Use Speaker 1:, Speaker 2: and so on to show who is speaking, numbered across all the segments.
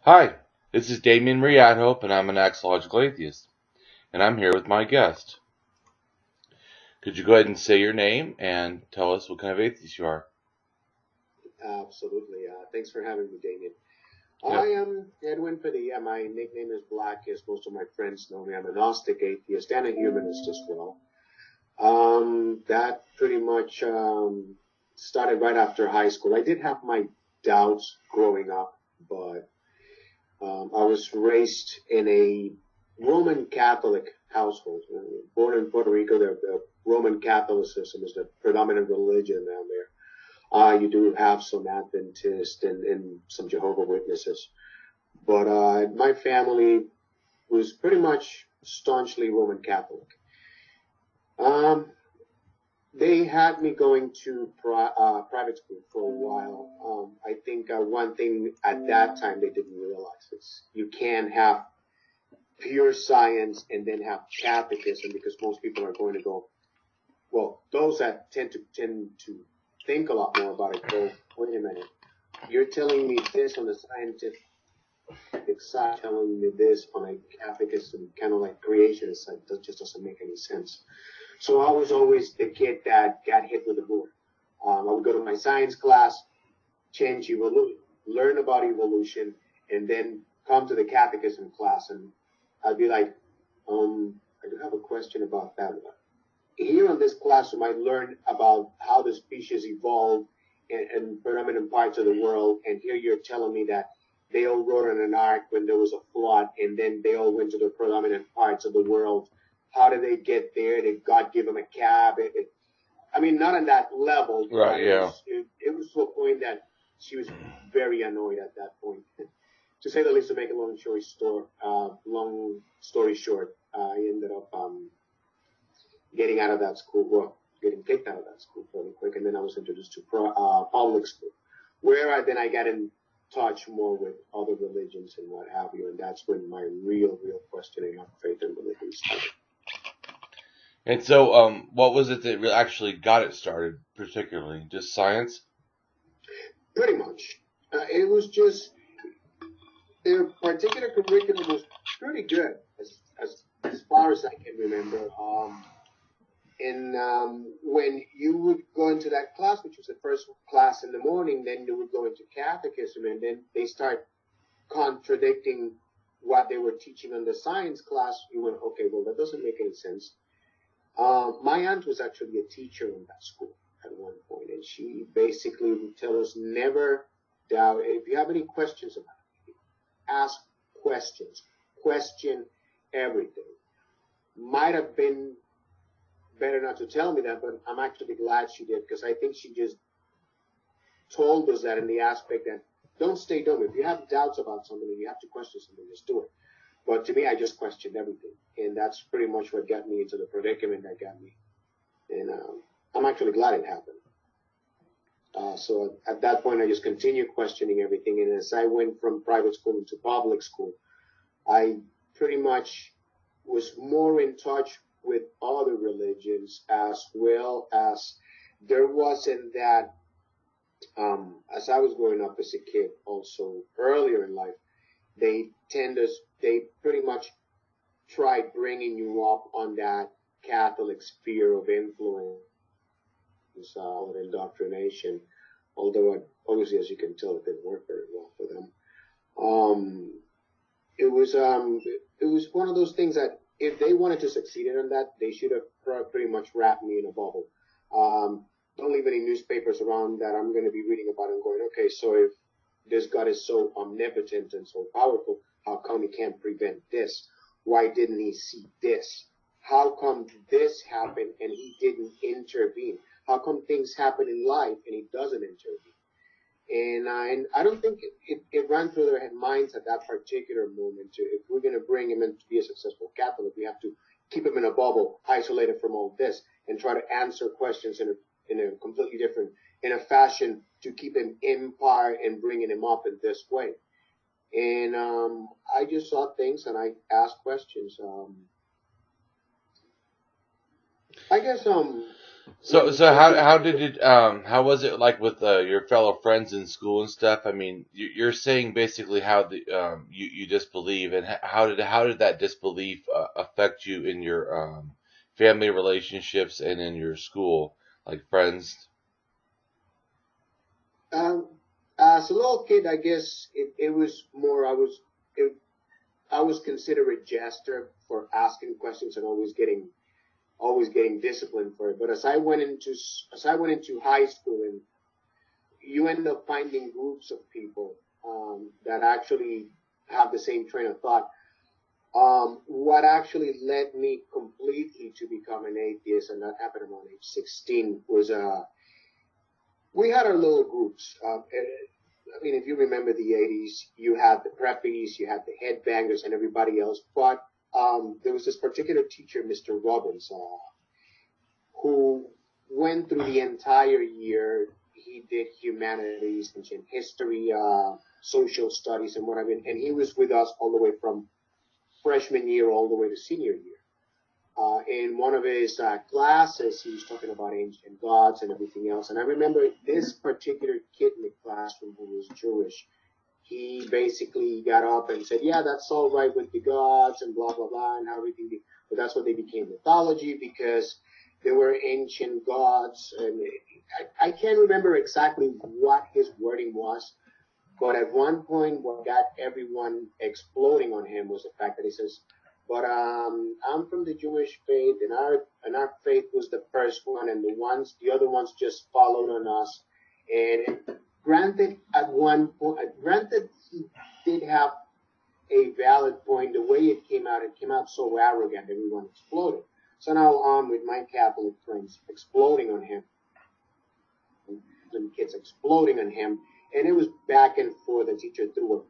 Speaker 1: Hi, this is Damien from AtHope, and I'm an Axiological Atheist, and I'm here with my guest. Could you go ahead and say your name and tell us what kind of atheist you are?
Speaker 2: Absolutely. Thanks for having me, Damien.
Speaker 1: Yep.
Speaker 2: I am Edwin Padilla. My nickname is Black, as most of my friends know me. I'm a Gnostic Atheist and a Humanist as well. That pretty much started right after high school. I did have my doubts growing up, but I was raised in a Roman Catholic household. Born in Puerto Rico, the Roman Catholicism is the predominant religion down there. You do have some Adventists and some Jehovah's Witnesses. But my family was pretty much staunchly Roman Catholic. They had me going to private school for a while. I think one thing at that time they didn't realize is you can't have pure science and then have catechism, because most people are going to go, well, those that tend to think a lot more about it go, wait a minute, you're telling me this on the scientific side, telling me this on a catechism, kind of like creationist side, that just doesn't make any sense. So I was always the kid that got hit with a board. I would go to my science class, change evolution, learn about evolution, and then come to the catechism class, and I'd be like, I do have a question about that one. Here in this classroom, I learned about how the species evolved in predominant parts of the world, and here you're telling me that they all rode on an ark when there was a flood, and then they all went to the predominant parts of the world. How did they get there? Did God give them a cab? I mean, not on that level.
Speaker 1: Right, yeah.
Speaker 2: It was to a point that she was very annoyed at that point. To say the least, to make a long story short, I ended up getting out of that school, well, getting kicked out of that school fairly quick, and then I was introduced to public school, where I got in touch more with other religions and what have you, and that's when my real questioning of faith and religion started.
Speaker 1: And so, what was it that actually got it started, particularly? Just science?
Speaker 2: Pretty much. It was just, their particular curriculum was pretty good, as far as I can remember. When you would go into that class, which was the first class in the morning, then you would go into catechism, and then they start contradicting what they were teaching on the science class. You went, okay, well, that doesn't make any sense. My aunt was actually a teacher in that school at one point, and she basically would tell us, never doubt. If you have any questions about it, ask questions. Question everything. Might have been better not to tell me that, but I'm actually glad she did, because I think she just told us that in the aspect that don't stay dumb. If you have doubts about something, you have to question something, just do it. But to me, I just questioned everything, and that's pretty much what got me into the predicament that got me. And I'm actually glad it happened. So at that point, I just continued questioning everything, and as I went from private school into public school, I pretty much was more in touch with other religions, as well as there wasn't that, as I was growing up as a kid, also earlier in life, they pretty much tried bringing you up on that Catholic sphere of influence, and indoctrination, although obviously, as you can tell, it didn't work very well for them. It was one of those things that if they wanted to succeed in that, they should have pretty much wrapped me in a bubble. Don't leave any newspapers around that I'm going to be reading about and going, okay, so if this God is so omnipotent and so powerful, how come he can't prevent this? Why didn't he see this? How come this happened and he didn't intervene? How come things happen in life and he doesn't intervene? And I don't think it ran through their minds at that particular moment. If we're going to bring him in to be a successful Catholic, we have to keep him in a bubble, isolated from all this, and try to answer questions in a completely different, in a fashion to keep him in power and bringing him up in this way. And I just saw things and I asked questions. I guess
Speaker 1: So how did it how was it like with your fellow friends in school and stuff? I mean, you're saying basically how the you disbelieve, and how did that disbelief affect you in your family relationships and in your school, like friends?
Speaker 2: Um, as a little kid, I guess it was more. I was considered a jester for asking questions and always getting disciplined for it. But as I went into high school, and you end up finding groups of people that actually have the same train of thought. What actually led me completely to become an atheist, and that happened around age 16, was we had our little groups. I mean, if you remember the 80s, you had the preppies, you had the headbangers, and everybody else. But there was this particular teacher, Mr. Robbins, who went through the entire year. He did humanities, ancient history, social studies, and whatever. And he was with us all the way from freshman year all the way to senior year. In one of his classes, he was talking about ancient gods and everything else. And I remember this particular kid in the classroom who was Jewish. He basically got up and said, yeah, that's all right with the gods and blah, blah, blah, and how everything. But that's what they became mythology, because they were ancient gods. And I can't remember exactly what his wording was. But at one point, what got everyone exploding on him was the fact that he says, but I'm from the Jewish faith, and our faith was the first one, and the other ones just followed on us. And granted, at one point, granted, he did have a valid point. The way it came out so arrogant, everyone exploded. So now I'm with my Catholic friends exploding on him, and kids exploding on him, and it was back and forth. The teacher threw a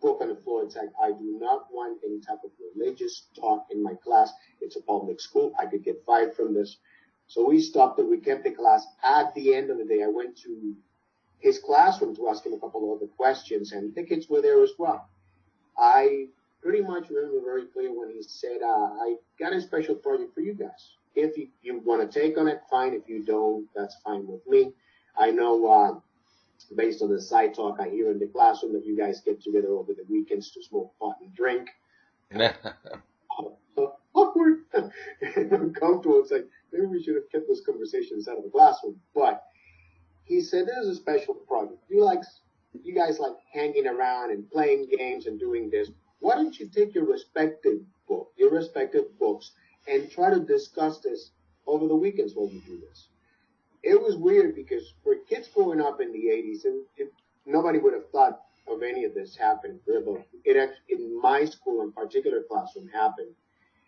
Speaker 2: book on the floor and said, I do not want any type of religious talk in my class. It's a public school. I could get fired from this. So we stopped it. We kept the class. At the end of the day, I went to his classroom to ask him a couple of other questions, and the kids were there as well. I pretty much remember very clear when he said, I got a special project for you guys. If you want to take on it, fine. If you don't, that's fine with me. I know based on the side talk I hear in the classroom that you guys get together over the weekends to smoke pot and drink. Awkward and uncomfortable. It's like, maybe we should have kept those conversations out of the classroom. But he said, there's a special project. You guys like hanging around and playing games and doing this. Why don't you take your respective books, and try to discuss this over the weekends while you do this? It was weird because for kids growing up in the 80s, nobody would have thought of any of this happening. It actually, in my school in particular classroom, happened.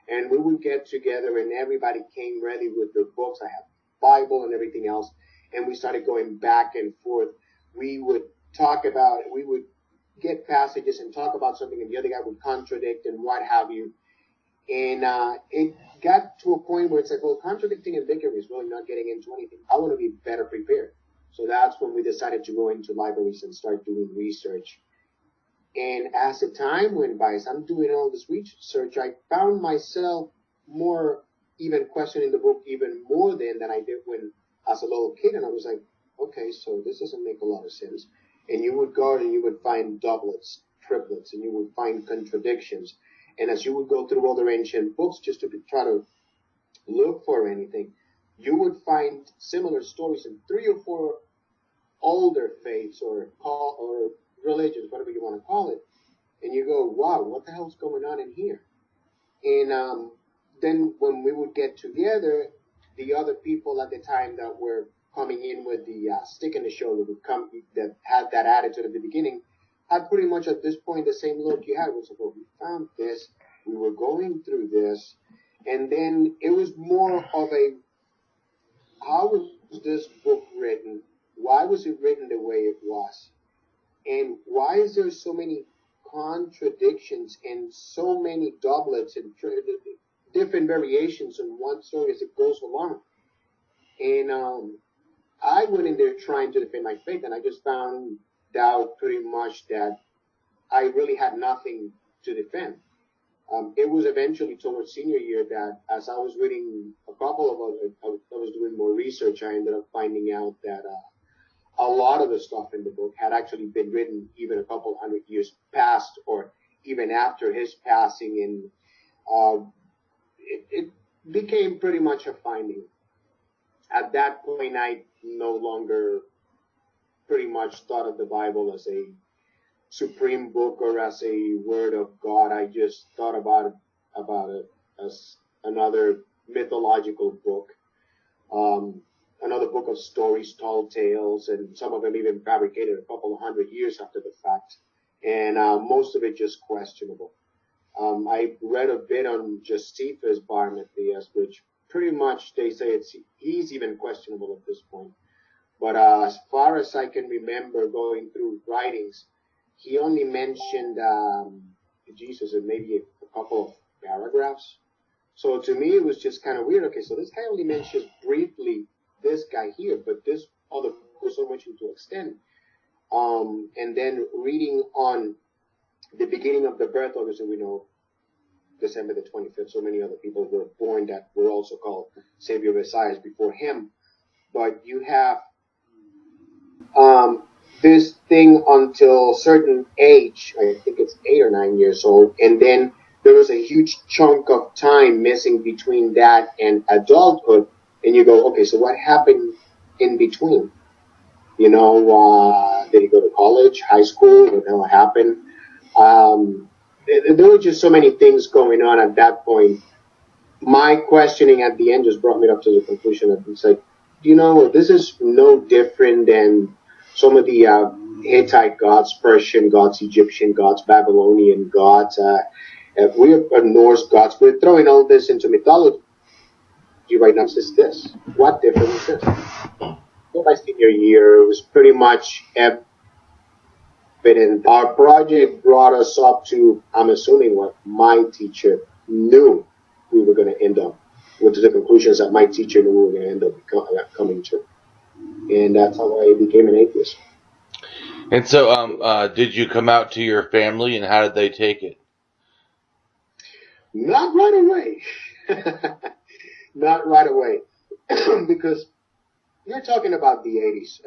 Speaker 2: And we would get together and everybody came ready with their books. I have Bible and everything else. And we started going back and forth. We would get passages and talk about something, and the other guy would contradict and what have you. And it got to a point where it's like, well, contradicting and bickering is really not getting into anything. I want to be better prepared. So that's when we decided to go into libraries and start doing research. And as the time went by, as I'm doing all this research, I found myself more even questioning the book even more than I did when as a little kid. And I was like, okay, so this doesn't make a lot of sense. And you would go and you would find doublets, triplets, and you would find contradictions. And as you would go through other ancient books just to try to look for anything, you would find similar stories in 3 or 4 older faiths or religions, whatever you want to call it. And you go, wow, what the hell's going on in here? And then when we would get together, the other people at the time that were coming in with the stick in the shoulder that had that attitude at the beginning, had pretty much at this point the same look you had. It was like, well, we found this, we were going through this, and then it was more of a, how was this book written? Why was it written the way it was? And why is there so many contradictions and so many doublets and different variations on one story as it goes along? And I went in there trying to defend my faith, and I just found out pretty much that I really had nothing to defend. It was eventually towards senior year that, as I was reading a couple of other, I was doing more research, I ended up finding out that a lot of the stuff in the book had actually been written even a couple hundred years past, or even after his passing, and it became pretty much a finding. At that point, I no longer pretty much thought of the Bible as a supreme book or as a word of God. I just thought about it as another mythological book, another book of stories, tall tales, and some of them even fabricated a couple of hundred years after the fact, and most of it just questionable. I read a bit on Josephus Bar Matthias, which pretty much they say he's even questionable at this point. But as far as I can remember going through writings, he only mentioned Jesus in maybe a couple of paragraphs. So to me, it was just kind of weird. Okay, so this guy only mentions briefly this guy here, but this other goes so much into extent. And then reading on the beginning of the birth, obviously we know December the 25th, so many other people were born that were also called Savior Messiahs before him. But you have this thing until a certain age, I think it's 8 or 9 years old, and then there was a huge chunk of time missing between that and adulthood, and you go, okay, so what happened in between? You know, did he go to college, high school? What the hell happened? There were just so many things going on at that point. My questioning at the end just brought me up to the conclusion that it's like, you know, this is no different than some of the Hittite gods, Persian gods, Egyptian gods, Babylonian gods, we're Norse gods. We're throwing all this into mythology right now. Is this? What difference is this? So my senior year, it was pretty much evident. Our project brought us up to, I'm assuming, what my teacher knew we were going to end up with, the conclusions that my teacher knew we were going to end up coming to. And that's how I became an atheist.
Speaker 1: And so, did you come out to your family, and how did they take it?
Speaker 2: Not right away. Not right away. Because you're talking about the 80s.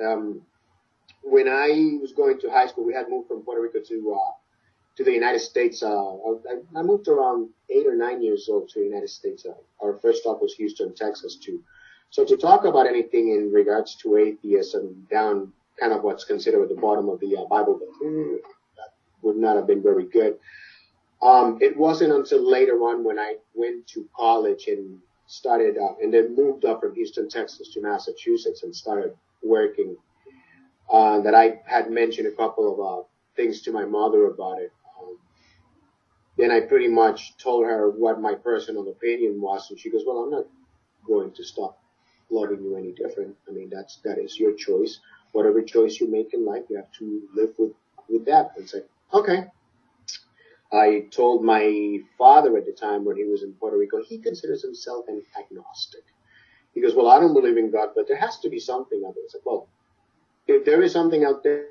Speaker 2: When I was going to high school, we had moved from Puerto Rico to the United States. I moved around 8 or 9 years old to the United States. Our first stop was Houston, Texas, too. So to talk about anything in regards to atheism down kind of what's considered at the bottom of the Bible, that would not have been very good. It wasn't until later on when I went to college and started and then moved up from Houston, Texas to Massachusetts and started working that I had mentioned a couple of things to my mother about it. Then I pretty much told her what my personal opinion was, and she goes, well, I'm not going to stop loving you any different. I mean, that is your choice. Whatever choice you make in life, you have to live with that. And say, okay. I told my father at the time when he was in Puerto Rico, he considers himself an agnostic. He goes, well, I don't believe in God, but there has to be something out there. I said, well, if there is something out there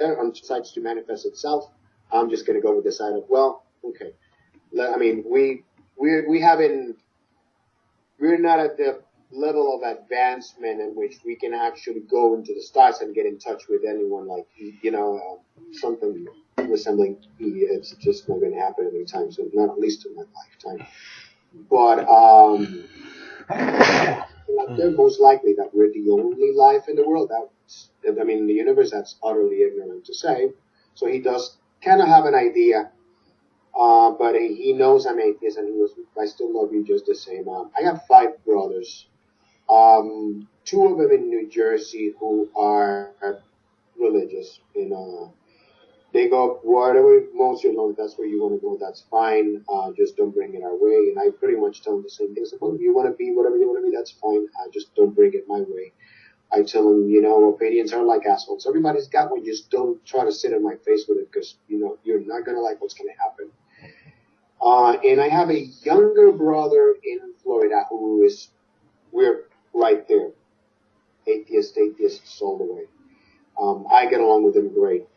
Speaker 2: on decides to manifest itself, I'm just going to go with the side of, well, okay. I mean, we're not at the level of advancement in which we can actually go into the stars and get in touch with anyone like, something resembling it's just not going to happen anytime soon, not at least in my lifetime. But most likely that we're the only life in the world. In the universe, that's utterly ignorant to say. So he does kind of have an idea, but he knows I'm atheist, and he goes, I still love you just the same. I have 5 brothers. 2 of them in New Jersey who are religious. They go whatever moves you along. That's where you want to go. That's fine. Just don't bring it our way. And I pretty much tell them the same thing. So, well, if you want to be whatever you want to be, that's fine. Just don't bring it my way. I tell them, opinions are like assholes. Everybody's got one. Just don't try to sit in my face with it because, you're not going to like what's going to happen. And I have a younger brother in Florida we're right there. Atheists all the way. I get along with him great.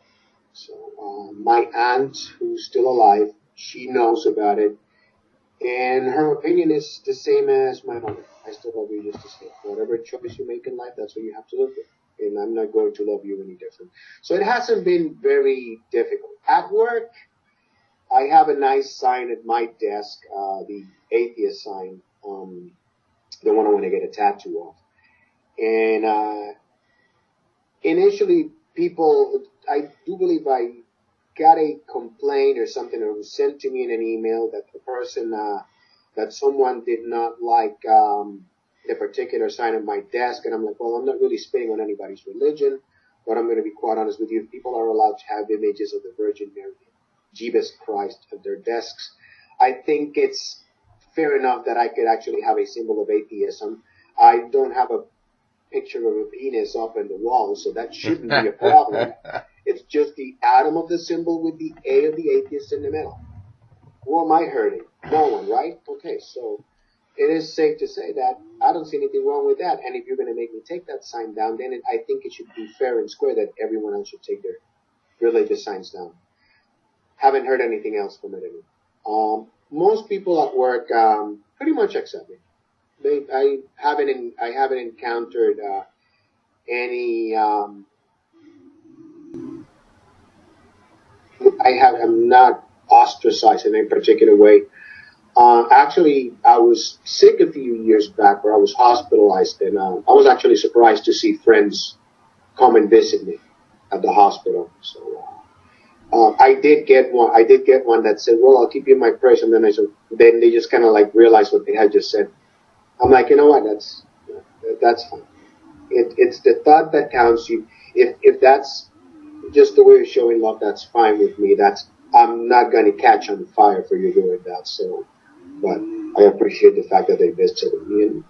Speaker 2: So, my aunt, who's still alive, she knows about it. And her opinion is the same as my mother. I still love you just the same. Whatever choice you make in life, that's what you have to live with. And I'm not going to love you any different. So it hasn't been very difficult. At work, I have a nice sign at my desk, the atheist sign, the one I want to get a tattoo of. And initially, people, I do believe I got a complaint or something that was sent to me in an email that the person, that someone did not like the particular sign on my desk. And I'm like, well, I'm not really spitting on anybody's religion, but I'm going to be quite honest with you. If people are allowed to have images of the Virgin Mary, Jesus Christ at their desks, I think it's fair enough that I could actually have a symbol of atheism. I don't have a picture of a penis up in the wall, so that shouldn't be a problem. It's just the atom of the symbol with the A of the atheist in the middle. Who am I hurting? No one, right? Okay, so it is safe to say that I don't see anything wrong with that. And if you're going to make me take that sign down, then I think it should be fair and square that everyone else should take their religious signs down. Haven't heard anything else from it anymore. Most people at work pretty much accept me. I haven't encountered any. I'm not ostracized in any particular way. Actually, I was sick a few years back, where I was hospitalized, and I was actually surprised to see friends come and visit me at the hospital. So I did get one that said, "Well, I'll keep you in my prayers," and then then they just kind of like realized what they had just said. I'm like, you know what? That's fine. It's the thought that counts. If that's just the way of showing love, that's fine with me. I'm not going to catch on fire for you doing that. So, but I appreciate the fact that they visited me. And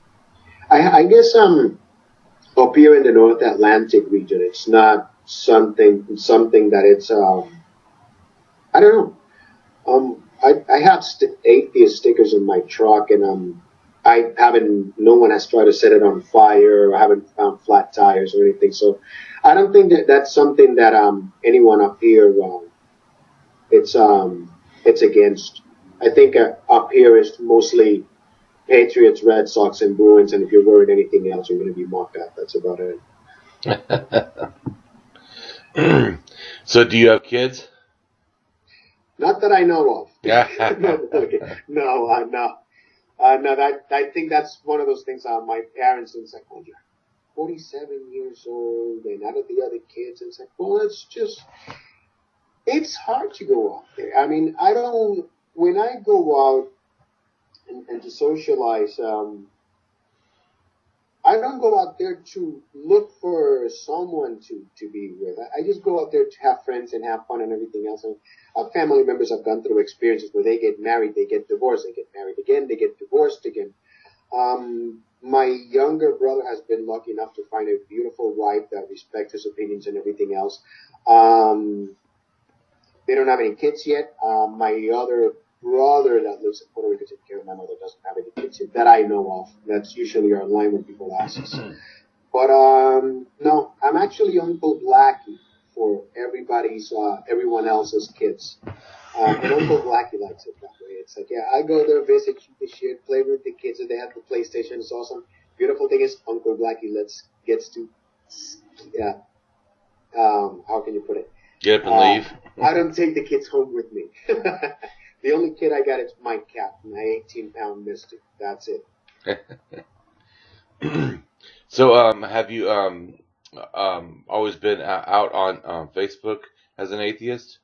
Speaker 2: I guess up here in the North Atlantic region, it's not something that it's I don't know. I have atheist stickers in my truck, and no one has tried to set it on fire, or I haven't found flat tires or anything. So I don't think that that's something that anyone up here it's against. I think up here is mostly Patriots, Red Sox, and Bruins, and if you're worried anything else, you're going to be mocked at. That's about
Speaker 1: it. So, do you have kids?
Speaker 2: Not that I know of. No. I think that's one of those things. My parents, it's like, "Oh, you're 47 years old, and out of the other kids," and it's like, well, it's hard to go out there. I mean, when I go out and to socialize, I don't go out there to look for someone to be with. I just go out there to have friends and have fun and everything else. And family members have gone through experiences where they get married, they get divorced, they get married again, they get divorced again. My younger brother has been lucky enough to find a beautiful wife that respects his opinions and everything else. They don't have any kids yet. My other brother that lives in Puerto Rico taking care of my mother doesn't have any kids yet that I know of. That's usually our line when people ask us. But no, I'm actually Uncle Blackie for everyone else's kids. And Uncle Blackie likes it that way. It's like, yeah, I go there, visit, shoot the shit, play with the kids, and they have the PlayStation. It's awesome. Beautiful thing is Uncle Blackie gets to, how can you put it?
Speaker 1: Get up and leave.
Speaker 2: I don't take the kids home with me. The only kid I got is my cat, my 18-pound Mystic. That's it.
Speaker 1: So, have you always been out on Facebook as an atheist?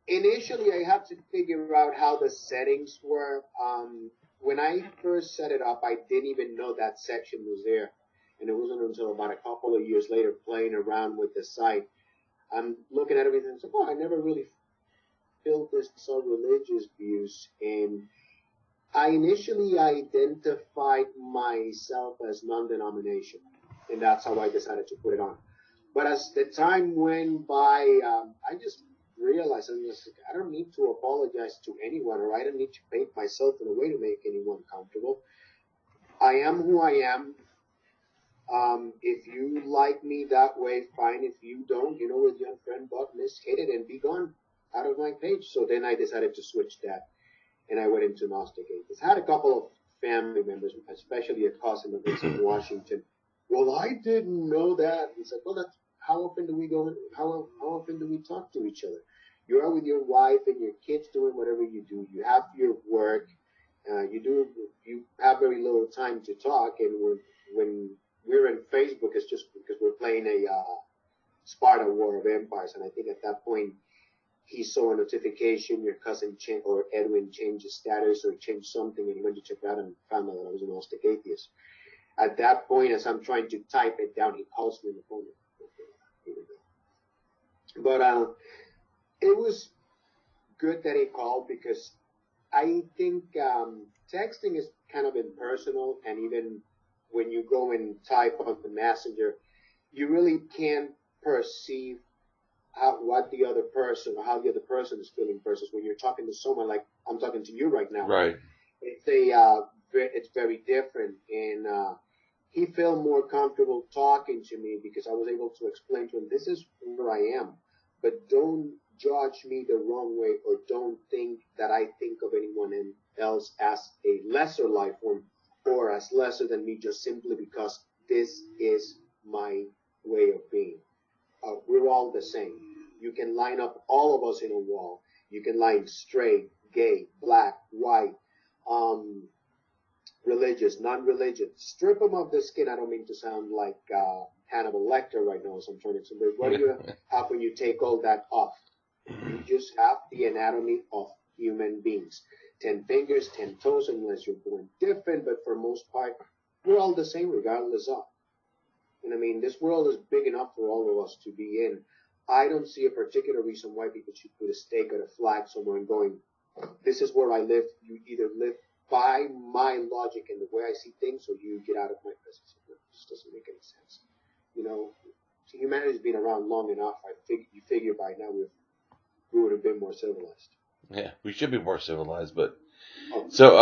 Speaker 2: Initially, I had to figure out how the settings were. When I first set it up, I didn't even know that section was there. And it wasn't until about a couple of years later, playing around with the site, I'm looking at everything and saying, I never really filtered some religious views. And I initially identified myself as non-denominational, and that's how I decided to put it on. But as the time went by, I just realized I don't need to apologize to anyone, or I don't need to paint myself in a way to make anyone comfortable. I am who I am. If you like me that way, fine. If you don't, with your friend Buck, hit it and be gone. out of my page. So then I decided to switch that, and I went into Gnostic Atheist. I had a couple of family members, especially a cousin that lives in Washington. Well, I didn't know that. It's like, well, that's how often do we go? How often do we talk to each other? You're out with your wife and your kids doing whatever you do. You have your work. You have very little time to talk. And when we're in Facebook, it's just because we're playing a Sparta War of Empires. And I think at that point, he saw a notification, your cousin or Edwin changed his status or changed something, and he went to check it out and found out that I was a Gnostic Atheist. At that point, as I'm trying to type it down, he calls me on the phone. Okay, here we go. But it was good that he called, because I think texting is kind of impersonal, and even when you go and type on the messenger, you really can't perceive how the other person is feeling versus when you're talking to someone like I'm talking to you right now.
Speaker 1: Right.
Speaker 2: It's very different, and he felt more comfortable talking to me because I was able to explain to him, this is where I am, but don't judge me the wrong way, or don't think that I think of anyone else as a lesser life form or as lesser than me just simply because this is my way of being. We're all the same. You can line up all of us in a wall. You can line straight, gay, black, white, religious, non-religious. Strip them of the skin. I don't mean to sound like Hannibal Lecter right now, so I'm trying to explain. What do you have when you take all that off? You just have the anatomy of human beings. 10 fingers, 10 toes, unless you're born different, but for most part, we're all the same regardless of. And I mean, this world is big enough for all of us to be in. I don't see a particular reason why people should put a stake or a flag somewhere and going, this is where I live. You either live by my logic and the way I see things, or you get out of my presence. It just doesn't make any sense. You know, humanity's been around long enough. You figure by now we would have been more civilized.
Speaker 1: Yeah, we should be more civilized, but so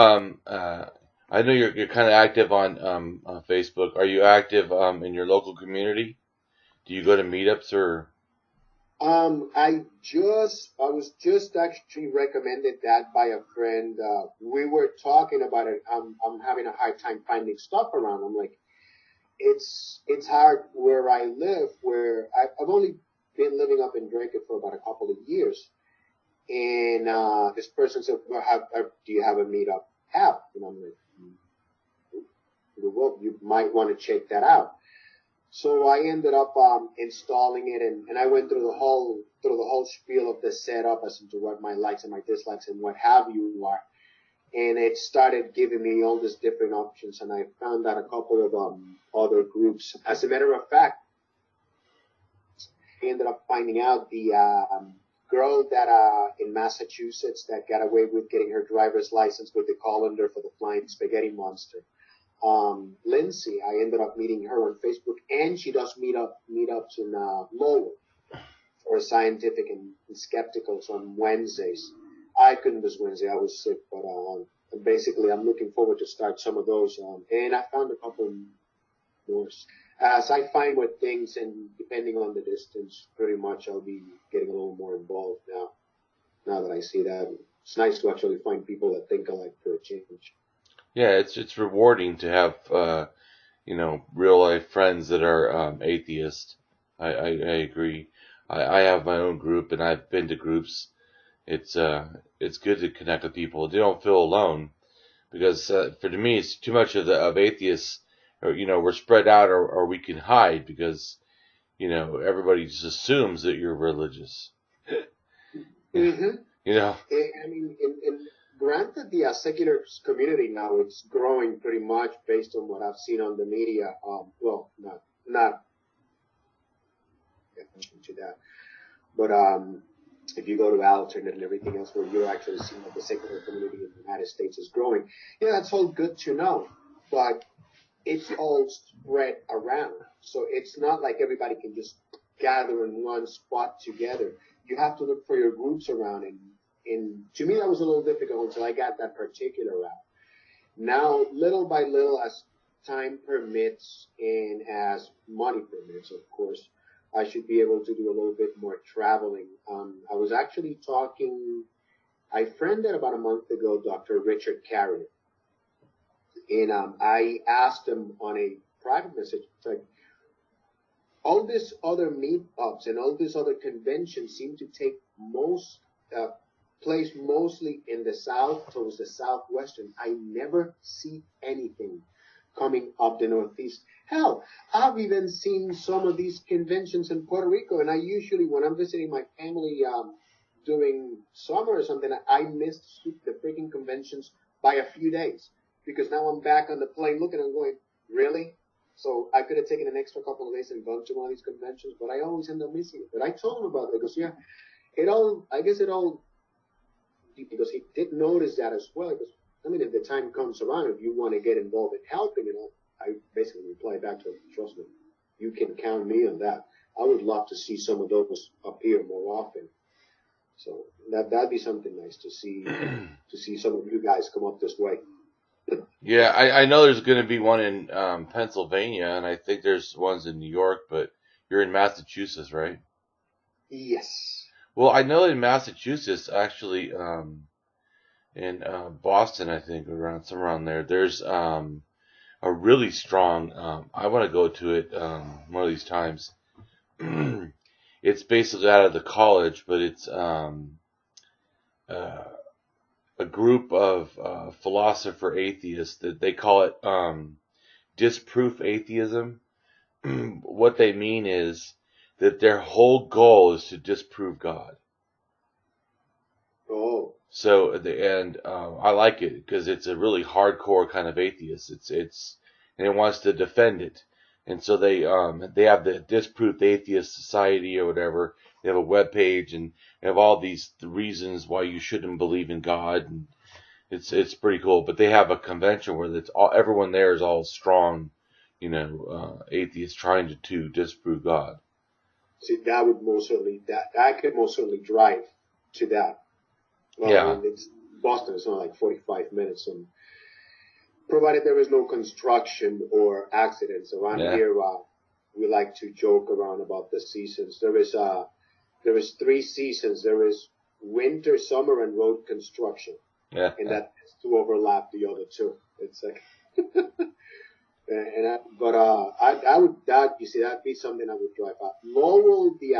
Speaker 1: I know you're kind of active on Facebook. Are you active in your local community? Do you go to meetups or?
Speaker 2: I was just actually recommended that by a friend. We were talking about it. I'm having a hard time finding stuff around. I'm like, it's hard where I live, where I've only been living up in Drake for about a couple of years. And this person said, well, do you have a meetup app? And I'm like, well, you might want to check that out. So I ended up installing it, and I went through the whole spiel of the setup as to what my likes and my dislikes and what have you are. And it started giving me all these different options, and I found out a couple of other groups. As a matter of fact, I ended up finding out the girl that in Massachusetts that got away with getting her driver's license with the colander for the flying spaghetti monster. Lindsay, I ended up meeting her on Facebook, and she does meetups in Lowell for scientific and skepticals on Wednesdays. I couldn't this Wednesday, I was sick, but basically I'm looking forward to start some of those. And I found a couple more. As I find what things, and depending on the distance, pretty much I'll be getting a little more involved now that I see that. It's nice to actually find people that think alike for a change.
Speaker 1: Yeah, it's rewarding to have real life friends that are atheist. I agree. I have my own group, and I've been to groups. It's good to connect with people. They don't feel alone, because for me it's too much of atheists. Or we're spread out, or we can hide because everybody just assumes that you're religious.
Speaker 2: Mm-hmm.
Speaker 1: I
Speaker 2: mean, granted, the secular community now, it's growing pretty much based on what I've seen on the media. Well, not attention to that, but if you go to Alternate and everything else, where you're actually seeing that the secular community in the United States is growing, that's all good to know, but it's all spread around. So it's not like everybody can just gather in one spot together. You have to look for your groups around. And to me, that was a little difficult until I got that particular route. Now, little by little, as time permits and as money permits, of course, I should be able to do a little bit more traveling. I was actually I friended about a month ago Dr. Richard Carrier, and I asked him on a private message, like, all these other meetups and all these other conventions seem to take place mostly in the south, towards the southwestern. I never see anything coming up the northeast. Hell, I've even seen some of these conventions in Puerto Rico, and I usually, when I'm visiting my family during summer or something, I missed the freaking conventions by a few days, because now I'm back on the plane looking and going, really? So I could have taken an extra couple of days and gone to one of these conventions, but I always end up missing it. But I told him about it, because because he did notice that as well. Because, I mean, if the time comes around, if you want to get involved in helping, I basically replied back to him, trust me, you can count me on that. I would love to see some of those appear more often. So that'd be something nice to see, some of you guys come up this way.
Speaker 1: Yeah, I know there's going to be one in Pennsylvania, and I think there's ones in New York, but you're in Massachusetts, right?
Speaker 2: Yes.
Speaker 1: Well, I know in Massachusetts, actually, in Boston, I think, somewhere around there, there's a really strong, I want to go to it one of these times. It's basically out of the college, but it's a group of philosopher atheists that they call it disproof atheism. What they mean is that their whole goal is to disprove God.
Speaker 2: Oh.
Speaker 1: So I like it because it's a really hardcore kind of atheist. And it wants to defend it. And so they have the Disproof Atheist Society or whatever. They have a web page and they have all these reasons why you shouldn't believe in God. And it's pretty cool. But they have a convention where everyone there is all strong, atheists trying to disprove God.
Speaker 2: See, that would most certainly I could most certainly drive to that. Well,
Speaker 1: yeah.
Speaker 2: I mean, Boston is only like 45 minutes, and provided there is no construction or accidents around here, we like to joke around about the seasons. There is 3 seasons. There is winter, summer, and road construction.
Speaker 1: Yeah.
Speaker 2: And that has to overlap the other 2. It's like, that'd be something I would drive out. Lowell, the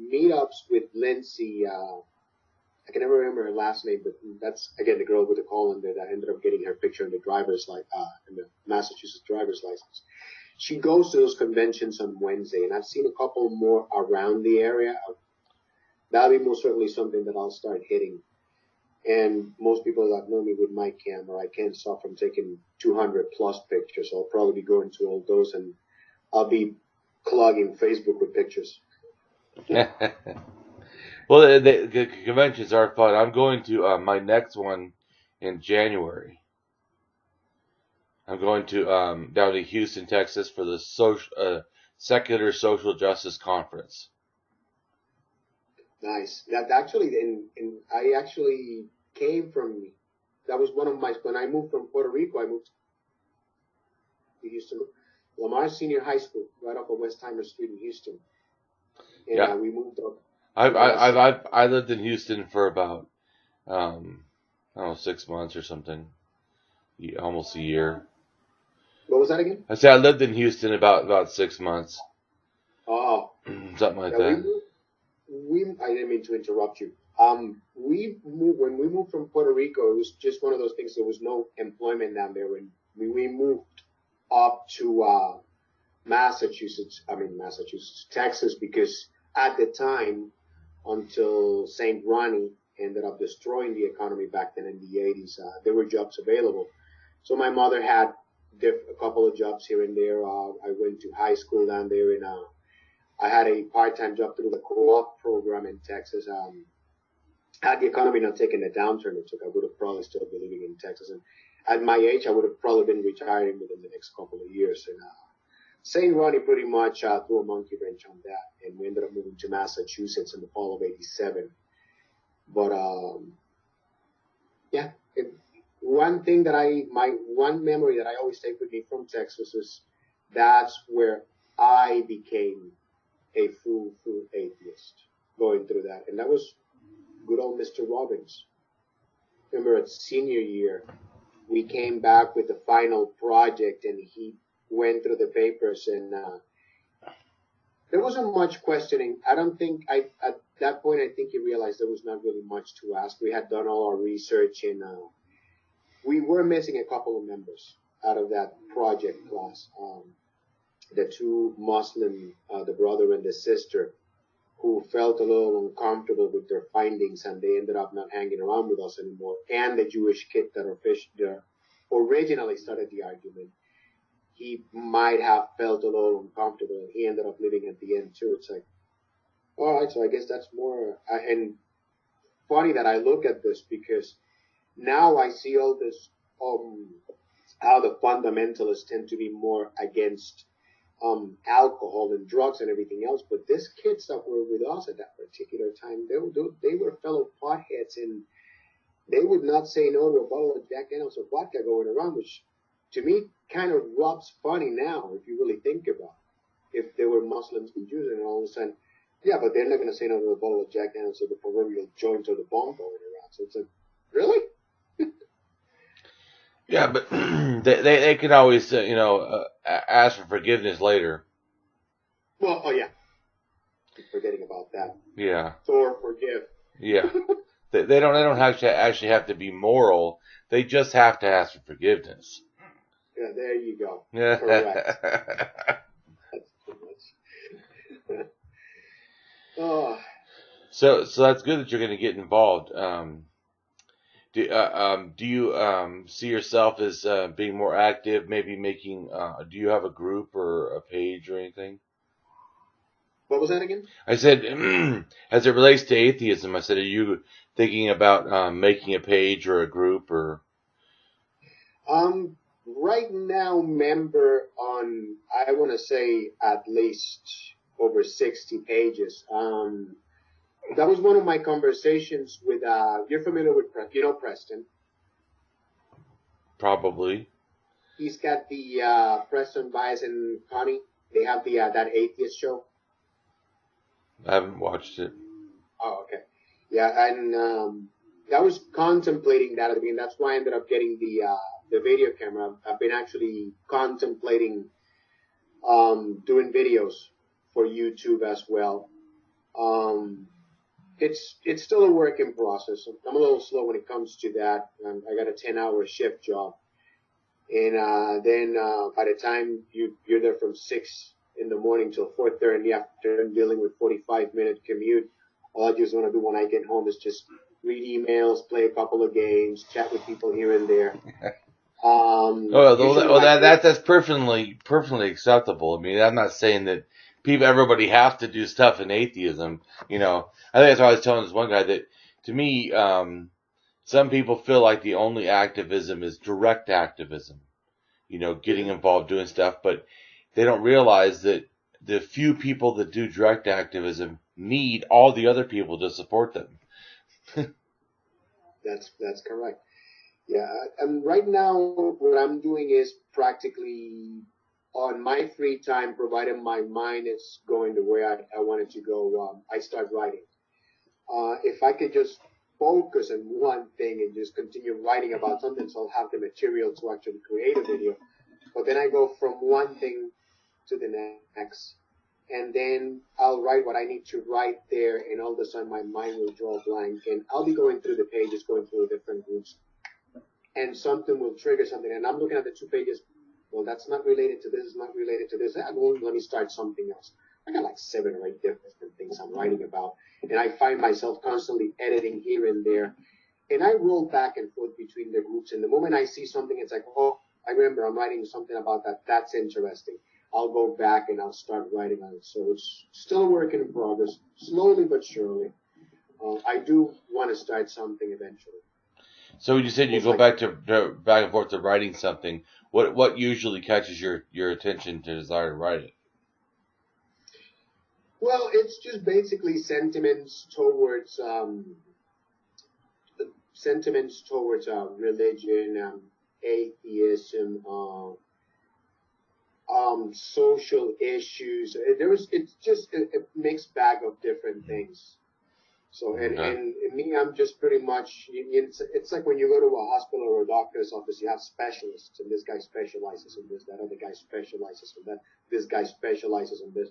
Speaker 2: meetups with Lindsay, I can never remember her last name, but that's, again, the girl with the colander that ended up getting her picture in the in the Massachusetts driver's license. She goes to those conventions on Wednesday, and I've seen a couple more around the area. That'll be most certainly something that I'll start hitting. And most people that know me with my camera, I can't stop from taking 200 plus pictures. I'll probably be going to all those, and I'll be clogging Facebook with pictures.
Speaker 1: Well, the conventions are fun. I'm going to my next one in January. I'm going to down to Houston, Texas for the Secular Social Justice Conference.
Speaker 2: Nice. That actually, I actually came from. That was one of my. When I moved from Puerto Rico, I moved to Houston, Lamar Senior High School, right off of Westheimer Street in Houston. And we moved up.
Speaker 1: I lived in Houston for about I don't know, 6 months or something, almost a year.
Speaker 2: What was that again?
Speaker 1: I said I lived in Houston about 6 months.
Speaker 2: Oh,
Speaker 1: something like that.
Speaker 2: I didn't mean to interrupt you. When we moved from Puerto Rico, it was just one of those things. There was no employment down there, and we moved up to Texas, because at the time, until St. Ronnie ended up destroying the economy back then in the 80s, there were jobs available. So my mother had a couple of jobs here and there. I went to high school down there, and I had a part-time job through the co-op program in Texas. Had the economy not taken the downturn it took, I would have probably still been living in Texas. And at my age, I would have probably been retiring within the next couple of years. And St. Ronnie pretty much threw a monkey wrench on that, and we ended up moving to Massachusetts in the fall of '87. But one memory that I always take with me from Texas is that's where I became a full atheist going through that. And that was good old Mr. Robbins. Remember at senior year, we came back with the final project and he went through the papers and there wasn't much questioning. I don't think, at that point, I think he realized there was not really much to ask. We had done all our research and we were missing a couple of members out of that project class. The two Muslim, the brother and the sister, who felt a little uncomfortable with their findings and they ended up not hanging around with us anymore, and the Jewish kid that originally started the argument. He might have felt a little uncomfortable and he ended up leaving at the end too. It's like, all right, so I guess that's more, and funny that I look at this because now I see all this, how the fundamentalists tend to be more against alcohol and drugs and everything else, but these kids that were with us at that particular time, they were fellow potheads and they would not say no to a bottle of Jack Daniels or vodka going around, which to me kind of rubs funny now if you really think about it. If they were Muslims and Jews and all of a sudden, yeah, but they're not going to say no to a bottle of Jack Daniels or the proverbial joint or the bomb going around. So it's like, really?
Speaker 1: Yeah, but they can always, ask for forgiveness later.
Speaker 2: Well, oh yeah. Keep forgetting about that.
Speaker 1: Yeah.
Speaker 2: Or forgive.
Speaker 1: Yeah. They don't actually have to be moral. They just have to ask for forgiveness.
Speaker 2: Yeah, there you go.
Speaker 1: Yeah.
Speaker 2: Correct. That's too much. Oh.
Speaker 1: So that's good that you're going to get involved. Do you see yourself as being more active? Maybe making? Do you have a group or a page or anything?
Speaker 2: What was that again?
Speaker 1: I said, as it relates to atheism, I said, are you thinking about making a page or a group or?
Speaker 2: Right now, member on, I want to say at least over 60 pages. That was one of my conversations with, you're familiar with, Preston?
Speaker 1: Probably.
Speaker 2: He's got the, Preston, Bias, and Connie. They have the, that atheist show.
Speaker 1: I haven't watched it.
Speaker 2: Oh, okay. Yeah, and, I was contemplating that at the beginning. That's why I ended up getting the video camera. I've been actually contemplating, doing videos for YouTube as well. It's still a work in process. I'm a little slow when it comes to that. I got a 10-hour shift job. And then by the time you're there from 6 in the morning till 4:30 in the afternoon dealing with 45-minute commute, all I just want to do when I get home is just read emails, play a couple of games, chat with people here and there.
Speaker 1: That's perfectly acceptable. I mean, I'm not saying that everybody has to do stuff in atheism. I think that's why I was telling this one guy that, to me, some people feel like the only activism is direct activism. Getting involved, doing stuff, but they don't realize that the few people that do direct activism need all the other people to support them.
Speaker 2: That's correct. Yeah, and right now what I'm doing is practically on my free time, provided my mind is going the way I want it to go, I start writing. If I could just focus on one thing and just continue writing about something, so I'll have the material to actually create a video. But then I go from one thing to the next, and then I'll write what I need to write there, and all of a sudden my mind will draw blank, and I'll be going through the pages, going through the different groups, and something will trigger something, and I'm looking at the 2 pages. Well, that's not related to this, it's not related to this. Well, let me start something else. I got like 7 or 8 different things I'm writing about, and I find myself constantly editing here and there, and I roll back and forth between the groups, and the moment I see something, it's like, oh, I remember I'm writing something about that. That's interesting. I'll go back and I'll start writing on it. So it's still a work in progress, slowly but surely. I do want to start something eventually.
Speaker 1: So you said you go back and forth to writing something. What usually catches your attention to desire to write it?
Speaker 2: Well, it's just basically sentiments towards religion, atheism, social issues. It's just a mixed bag of different things. So, and me, I'm just pretty much, it's like when you go to a hospital or a doctor's office, you have specialists, and this guy specializes in this, that other guy specializes in that, this guy specializes in this.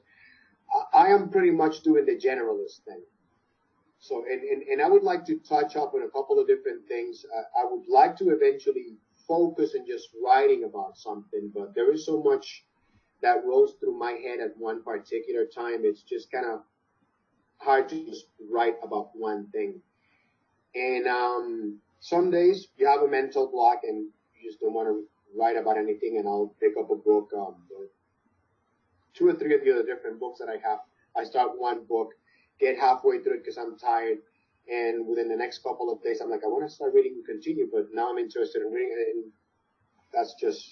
Speaker 2: I am pretty much doing the generalist thing. So, and I would like to touch up on a couple of different things. I would like to eventually focus on just writing about something, but there is so much that rolls through my head at one particular time. It's just kind of hard to just write about one thing. And some days you have a mental block and you just don't want to write about anything, and I'll pick up a book. 2 or 3 of the other different books that I have, I start one book, get halfway through it because I'm tired, and within the next couple of days I'm like, I want to start reading and continue, but now I'm interested in reading it, and that's just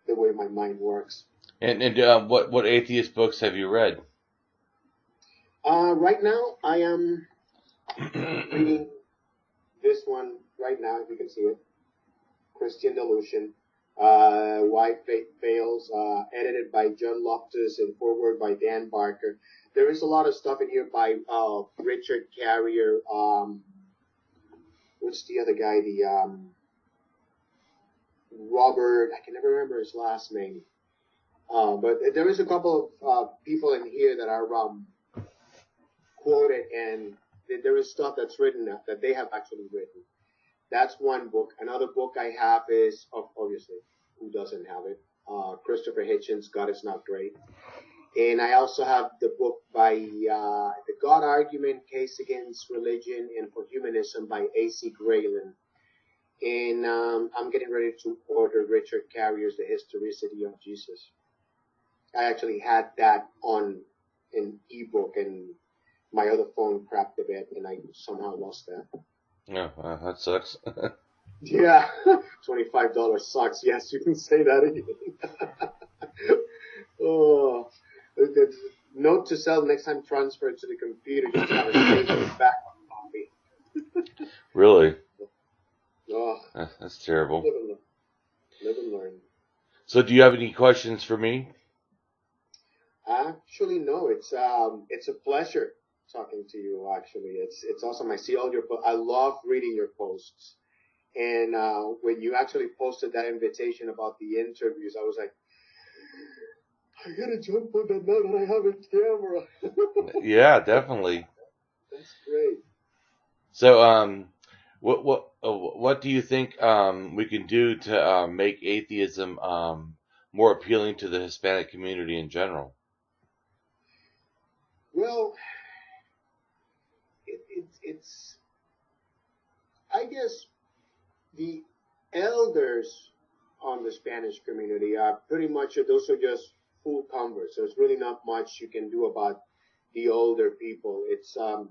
Speaker 2: the way my mind works.
Speaker 1: And what atheist books have you read?
Speaker 2: Right now, I am reading this one right now, if you can see it. Christian Delusion. Why Faith Fails, edited by John Loftus and foreword by Dan Barker. There is a lot of stuff in here by Richard Carrier. What's the other guy? Robert, I can never remember his last name. But there is a couple of people in here that are quoted, and there is stuff that's written that they have actually written. That's one book. Another book I have is, obviously, who doesn't have it? Christopher Hitchens, God is Not Great. And I also have the book by The God Argument, Case Against Religion and for Humanism by A.C. Grayling. And I'm getting ready to order Richard Carrier's The Historicity of Jesus. I actually had that on an ebook, and my other phone crapped a bit, and I somehow lost that.
Speaker 1: Oh, that sucks.
Speaker 2: Yeah, $25 sucks. Yes, you can say that again. Oh, note to self: next time transfer it to the computer, just have a statement back on copy.
Speaker 1: Really?
Speaker 2: Oh,
Speaker 1: that's terrible.
Speaker 2: Live and learn.
Speaker 1: So, do you have any questions for me?
Speaker 2: Actually, no. It's a pleasure talking to you. Actually, it's awesome. I see all your. I love reading your posts. And when you actually posted that invitation about the interviews, I was like, I gotta jump on that now that I have a camera.
Speaker 1: Yeah, definitely.
Speaker 2: That's great.
Speaker 1: So, what do you think we can do to make atheism more appealing to the Hispanic community in general?
Speaker 2: Well, it's I guess the elders on the Spanish community are pretty much, those are just full converts. There's really not much you can do about the older people. It's the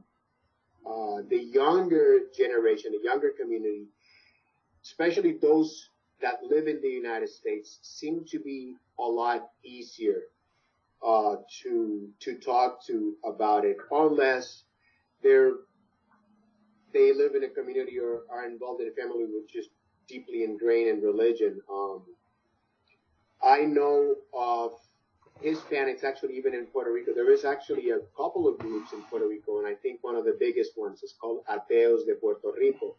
Speaker 2: younger generation, the younger community, especially those that live in the United States, seem to be a lot easier to talk to about it, unless they live in a community or are involved in a family which is deeply ingrained in religion. I know of Hispanics, actually, even in Puerto Rico. There is actually a couple of groups in Puerto Rico, and I think one of the biggest ones is called Ateos de Puerto Rico.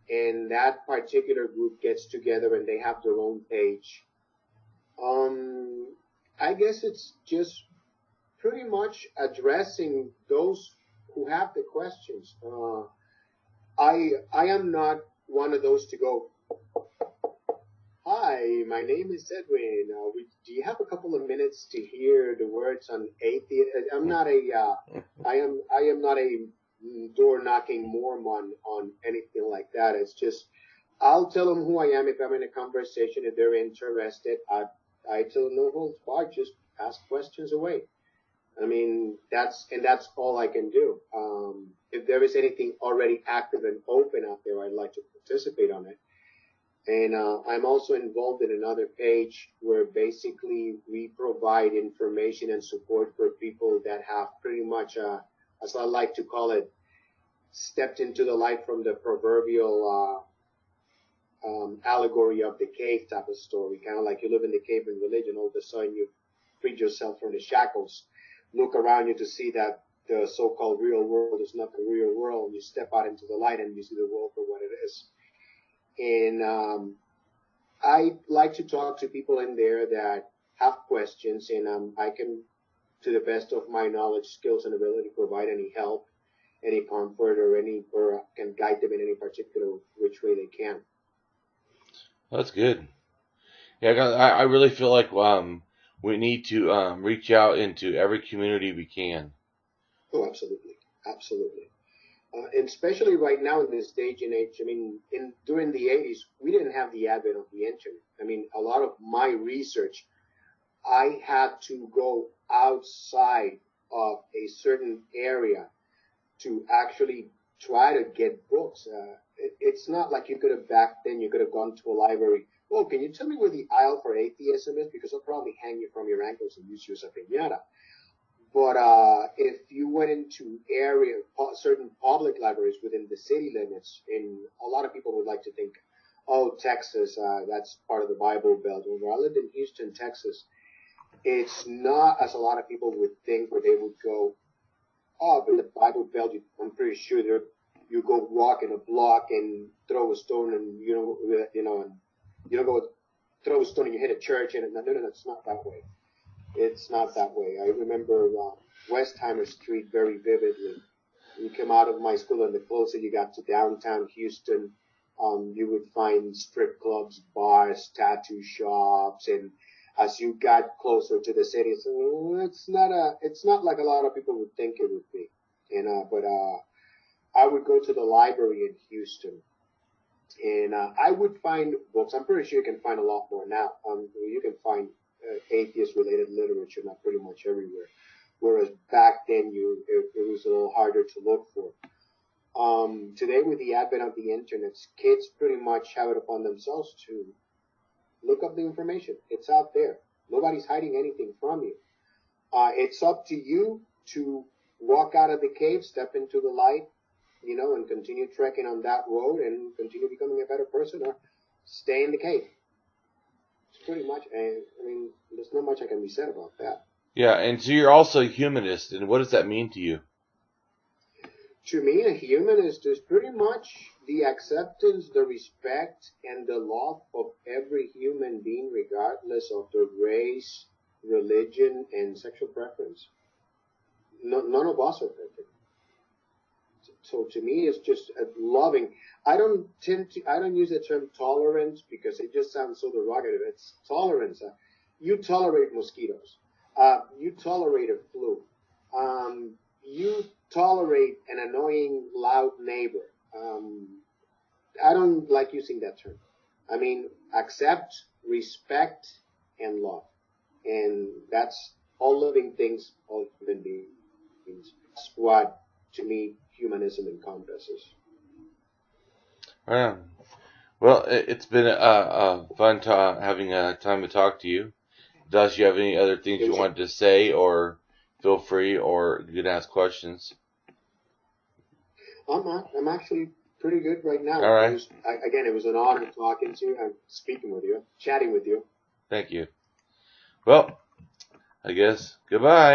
Speaker 2: And that particular group gets together and they have their own page. I guess it's just pretty much addressing those who have the questions. I am not one of those to go, hi, my name is Edwin. Do you have a couple of minutes to hear the words on atheist? I am not a door knocking Mormon on anything like that. It's just, I'll tell them who I am if I'm in a conversation. If they're interested, I tell them no holds barred, just ask questions away. I mean, that's all I can do. If there is anything already active and open out there, I'd like to participate on it. And I'm also involved in another page where basically we provide information and support for people that have pretty much, as I like to call it, stepped into the light from the proverbial allegory of the cave type of story, kind of like you live in the cave in religion. All of a sudden, you freed yourself from the shackles. Look around you to see that the so-called real world is not the real world. You step out into the light and you see the world for what it is. And I like to talk to people in there that have questions, and I can, to the best of my knowledge, skills, and ability, provide any help, any comfort, or can guide them in any particular which way they can.
Speaker 1: That's good. Yeah, I really feel like we need to reach out into every community we can.
Speaker 2: Oh, absolutely, absolutely. And especially right now in this stage and age, I mean, during the 80s, we didn't have the advent of the internet. I mean, a lot of my research, I had to go outside of a certain area to actually try to get books. It's not like you could have back then, you could have gone to a library. Well, can you tell me where the aisle for atheism is? Because I'll probably hang you from your ankles and use you as a piñata. But if you went into certain public libraries within the city limits, and a lot of people would like to think, oh, Texas, that's part of the Bible Belt. When I lived in Houston, Texas, it's not as a lot of people would think, where they would go, oh, but the Bible Belt, I'm pretty sure you go walk in a block and throw a stone, and and you don't go throw a stone and you hit a church, and no, it's not that way. It's not that way. I remember Westheimer Street very vividly. You come out of my school, and the closer you got to downtown Houston, you would find strip clubs, bars, tattoo shops, and as you got closer to the city, it's not like a lot of people would think it would be. But I would go to the library in Houston, and I would find books. I'm pretty sure you can find a lot more now. You can find atheist-related literature not pretty much everywhere, whereas back then it was a little harder to look for. Today, with the advent of the internet, kids pretty much have it upon themselves to look up the information. It's out there. Nobody's hiding anything from you. It's up to you to walk out of the cave, step into the light, and continue trekking on that road and continue becoming a better person, or stay in the cave. Pretty much, I mean, there's not much I can be said about that.
Speaker 1: Yeah, and so you're also a humanist, and what does that mean to you?
Speaker 2: To me, a humanist is pretty much the acceptance, the respect, and the love of every human being, regardless of their race, religion, and sexual preference. None of us are perfect. So to me, it's just loving. I don't use the term tolerance because it just sounds so derogative. It's tolerance. You tolerate mosquitoes. You tolerate a flu. You tolerate an annoying, loud neighbor. I don't like using that term. I mean, accept, respect, and love. And that's all living things, all human beings. That's what, to me, humanism encompasses.
Speaker 1: Well, it's been fun having a time to talk to you. Does you have any other things you wanted to say, or feel free, or you can ask questions?
Speaker 2: I'm actually pretty good right now.
Speaker 1: All right.
Speaker 2: It was an honor talking to you and speaking with you, chatting with you.
Speaker 1: Thank you. Well, I guess goodbye.